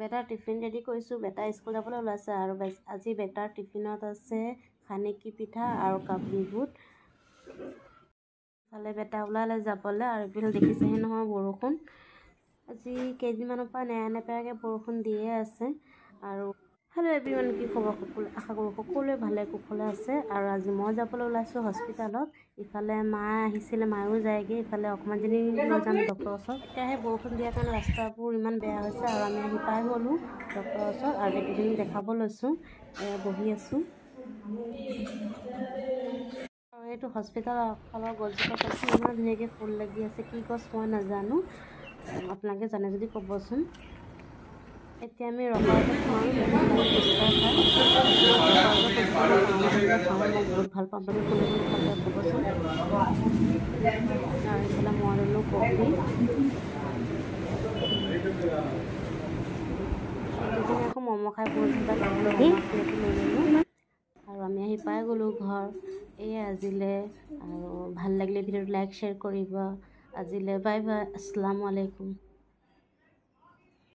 Better tiffin ready কৰিছোঁ। বেটা school যাবলৈ ওলাইছে আৰু আজি বেটাৰ টিফিনত আছে খানিকি পিঠা আৰু কাবুলী বুট। ইফালে বেটা ওলালে যাবলৈ আৰু ইপিনে দেখিছেহি নহয় বৰষুণ। আজি কেইদিনমানৰ পৰা নেৰানেপেৰাকৈ বৰষুণ দিয়ে আছে। আৰু হেল্ল' এভৰিৱান, কি খবৰ? সকলোৱে আশা কৰোঁ সকলোৱে ভালে কুশলে আছে। আৰু আজি মই যাবলৈ ওলাইছোঁ হস্পিটেলত। ইফালে মা আহিছিলে, মায়ো যায়গৈ। ইফালে অকণমানজনী লৈ যাম ডক্টৰৰ ওচৰত। এতিয়াহে বৰষুণ দিয়াৰ কাৰণে ৰাস্তাবোৰ ইমান বেয়া হৈছে আৰু আমি আহি পাই গ'লোঁ ডক্টৰৰ ওচৰত আৰু বেটীজনীক দেখাব লৈছোঁ। বহি আছোঁ আৰু এইটো হস্পিটেলৰ আগফালৰ গছজোপা চাওকচোন, ইমান ধুনীয়াকৈ ফুল লাগি আছে। কি গছ মই নাজানো, আপোনালোকে জানে যদি ক'বচোন। এতিয়া আমি ৰখাওঁতে সোমাওঁ মই বহুত ভাল পাওঁ। আপুনি কোনে কোনে ভাল পায় ক'বচোন। আৰু এইফালে মই ল'লোঁ কফি। দুজনী আকৌ ম'ম' খাই বহুত ভাল পায়, ম'ম' প্লেটো লৈ ল'লোঁ আৰু আমি আহি পাই গ'লোঁ ঘৰ। এয়া আজিলে, আৰু ভাল লাগিলে ভিডিঅ'টো লাইক শ্বেয়াৰ কৰিব। আজিলে বাই বাই, আসসালামু আলাইকুম।